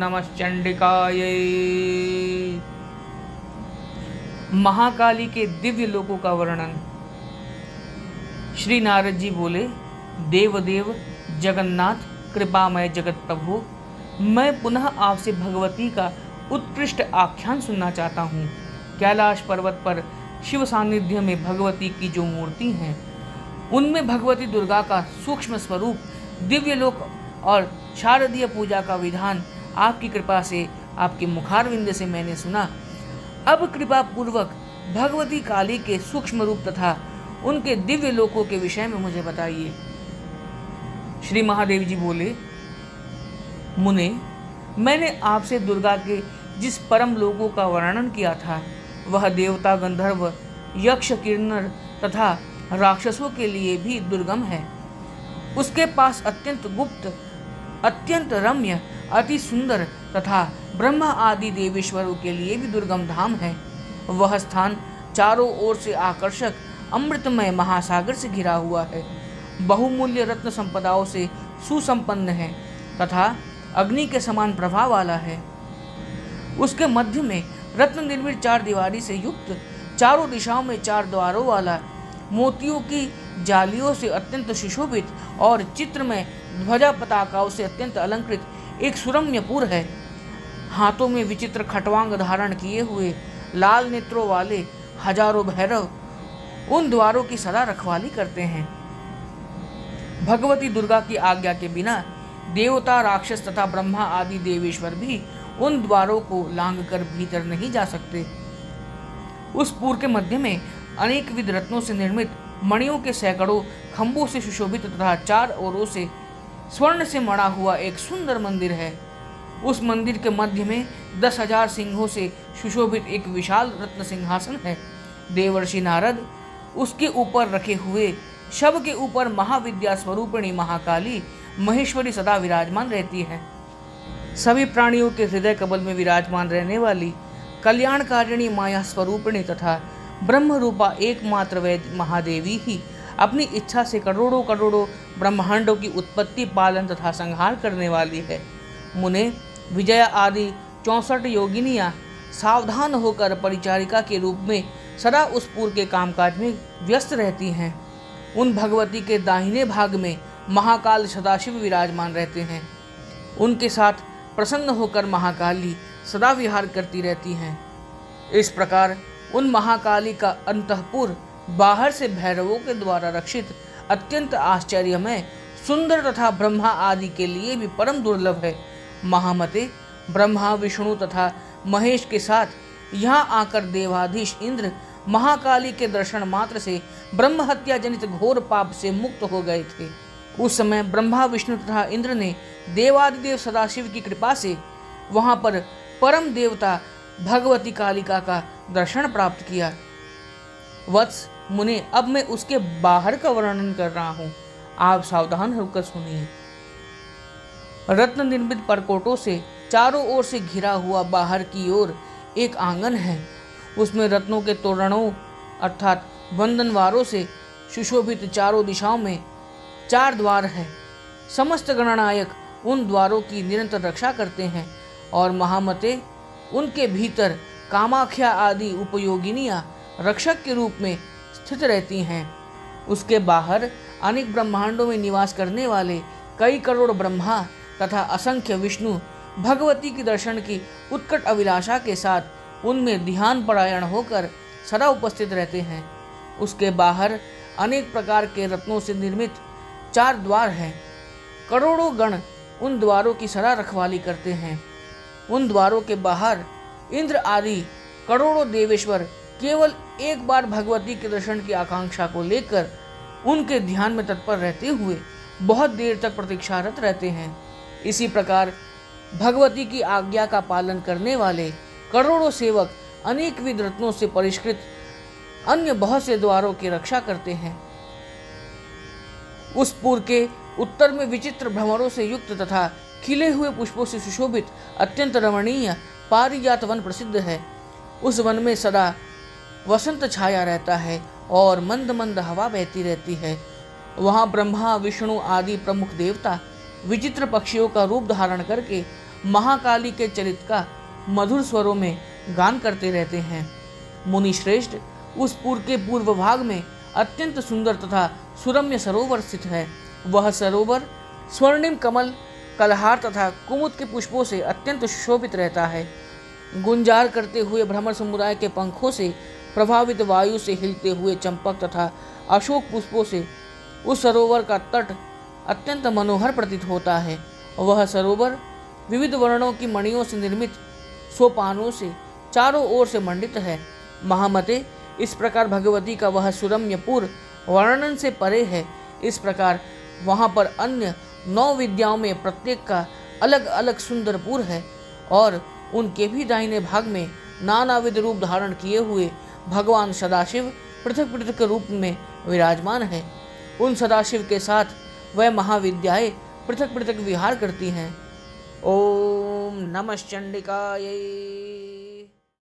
नमः चंडिकायै। महाकाली के दिव्य लोकों का वर्णन। श्री नारद जी बोले, देवदेव जगन्नाथ कृपामय जगत प्रभु, मैं पुनः आपसे भगवती का उत्कृष्ट आख्यान सुनना चाहता हूँ। कैलाश पर्वत पर शिव सानिध्य में भगवती की जो मूर्ति हैं, उनमें भगवती दुर्गा का सूक्ष्म स्वरूप, दिव्य लोक और शारदीय पूजा का विधान आपकी कृपा से, आपके मुखारविंद से मैंने सुना। अब कृपा पूर्वक भगवती काली के सूक्ष्म रूप तथा उनके दिव्य लोकों के विषय में मुझे बताइए। श्री महादेव जी बोले, मुने, मैंने आपसे दुर्गा के जिस परम लोकों का वर्णन किया था, वह देवता, गंधर्व, यक्ष, किन्नर तथा राक्षसों के लिए भी दुर्गम है। उसके पास अत्यंत गुप्त, अत्यंत रम्य, अति सुंदर तथा ब्रह्मा आदि देवेश्वरों के लिए भी दुर्गम धाम है। वह स्थान चारों ओर से आकर्षक अमृतमय महासागर से घिरा हुआ है, बहुमूल्य रत्न संपदाओं से सुसंपन्न है तथा अग्नि के समान प्रभाव वाला है। उसके मध्य में रत्न निर्मित 4 दीवारी से युक्त, चारों दिशाओं में 4 द्वारों वाला, मोतियों की जालियों से अत्यंत सुशोभित और चित्रमय ध्वजा पताकाओं से अत्यंत अलंकृत एक सुरम्यपुर है। हाथों में विचित्र खटवांग धारण किए हुए लाल नेत्रों वाले हजारों भैरव उन द्वारों की सदा रखवाली करते हैं। भगवती दुर्गा की आज्ञा के बिना देवता, राक्षस तथा ब्रह्मा आदि देवेश्वर भी उन द्वारों को लांघकर भीतर नहीं जा सकते। उस पुर के मध्य में अनेक विध रत्नों से निर्मित मणियों के सैकड़ों खंभों से सुशोभित तथा 4 ओरों से स्वर्ण से मढ़ा हुआ एक सुंदर मंदिर है। उस मंदिर के मध्य में 10,000 सिंहों से सुशोभित एक विशाल रत्न सिंहासन है। देवर्षि नारद उसके ऊपर रखे हुए शव के ऊपर महाविद्या स्वरूपिणी महाकाली महेश्वरी सदा विराजमान रहती है। सभी प्राणियों के हृदय कमल में विराजमान रहने वाली कल्याणकारिणी माया स्वरूपिणी तथा ब्रह्म रूपा एकमात्र वैद्य महादेवी ही अपनी इच्छा से करोड़ों करोड़ों ब्रह्मांडों की उत्पत्ति, पालन तथा संहार करने वाली है। मुने, विजया आदि 64 योगिनियाँ सावधान होकर परिचारिका के रूप में सदा उस पुर के कामकाज में व्यस्त रहती हैं। उन भगवती के दाहिने भाग में महाकाल सदाशिव विराजमान रहते हैं। उनके साथ प्रसन्न होकर महाकाली सदा विहार करती रहती हैं। इस प्रकार उन महाकाली का अंतःपुर बाहर से भैरवों के द्वारा रक्षित अत्यंत आश्चर्यमय, सुंदर तथा ब्रह्मा आदि के लिए भी परम दुर्लभ है। महामते, ब्रह्मा, विष्णु तथा महेश के साथ यहाँ आकर देवाधीश इंद्र महाकाली के दर्शन मात्र से ब्रह्म हत्या जनित घोर पाप से मुक्त हो गए थे। उस समय ब्रह्मा, विष्णु तथा इंद्र ने देवादिदेव सदाशिव की कृपा से वहाँ पर परम देवता भगवती कालिका का दर्शन प्राप्त किया। वत्स मुने, अब मैं उसके बाहर का वर्णन कर रहा हूँ, आप सावधान होकर सुनिए। रत्न निर्मित परकोटों से चारों ओर से घिरा हुआ बाहर की ओर एक आंगन है। उसमें रत्नों के तोरणों अर्थात बंधनवारों से सुशोभित चारों दिशाओं में 4 द्वार है। समस्त गणनायक उन द्वारों की निरंतर रक्षा करते हैं और महामते, उनके भीतर कामाख्या आदि उपयोगिनियाँ रक्षक के रूप में स्थित रहती हैं। उसके बाहर अनेक ब्रह्मांडों में निवास करने वाले कई करोड़ ब्रह्मा तथा असंख्य विष्णु भगवती के दर्शन की उत्कट अभिलाषा के साथ उनमें ध्यान परायण होकर सदा उपस्थित रहते हैं। उसके बाहर अनेक प्रकार के रत्नों से निर्मित 4 द्वार हैं। करोड़ों गण उन द्वारों की सदा रखवाली करते हैं। उन द्वारों के बाहर इंद्र आदि करोड़ों देवेश्वर केवल एक बार भगवती के दर्शन की आकांक्षा को लेकर उनके ध्यान में तत्पर रहते हुए बहुत देर तक प्रतीक्षारत रहते हैं। इसी प्रकार भगवती की आज्ञा का पालन करने वाले करोड़ों सेवक अनेक विध रत्नों से परिष्कृत अन्य बहुत से द्वारों की रक्षा करते हैं। उस पुर के उत्तर में विचित्र भ्रमरों से युक्त तथा खिले हुए पुष्पों से सुशोभित अत्यंत रमणीय पारिजात वन प्रसिद्ध है। उस वन में सदा वसंत छाया रहता है और मंद मंद हवा बहती रहती है। वहाँ ब्रह्मा, विष्णु आदि प्रमुख देवता विचित्र पक्षियों का रूप धारण करके महाकाली के चरित का मधुर स्वरों में गान करते रहते हैं। मुनि श्रेष्ठ, उस पुर के पूर्व भाग में अत्यंत सुंदर तथा सुरम्य सरोवर स्थित है। वह सरोवर स्वर्णिम कमल, कलहार तथा कुमुद के पुष्पों से अत्यंत सुशोभित रहता है। गुंजार करते हुए भ्रमर समुदाय के पंखों से प्रभावित वायु से हिलते हुए चंपक तथा अशोक पुष्पों से उस सरोवर का तट अत्यंत मनोहर प्रतीत होता है। वह सरोवर विविध वर्णों की मणियों से निर्मित सोपानों से चारों ओर से मंडित है। महामते, इस प्रकार भगवती का वह सुरम्यपुर वर्णन से परे है। इस प्रकार वहाँ पर अन्य 9 विद्याओं में प्रत्येक का अलग अलग सुंदर पुर है और उनके भी दाहिने भाग में नानाविध रूप धारण किए हुए भगवान सदाशिव पृथक पृथक रूप में विराजमान है। उन सदाशिव के साथ वह महाविद्याएं पृथक पृथक विहार करती हैं। ओम नमः चंडिकायै।